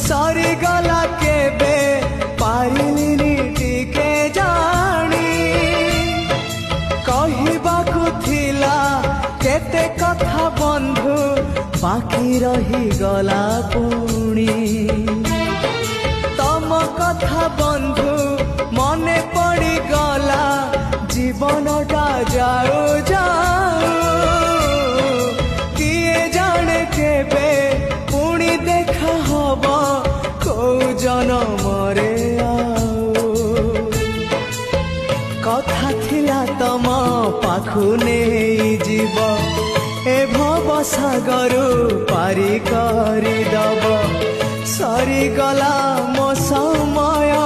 सरीगला केबे पारिलिनी टिके जानी कहिबाकु थिला केते कथा बंधु बाकी रही गला पुणी तम कथा बंधु मने पड़ी गला जीवनटा जाओ जाओ किए जाने केबे पुणी देखा हब को जनमरे कथा थिला तम पाखु नहीं जीव ए भव सागर पारी करी दब सरीगला मो समय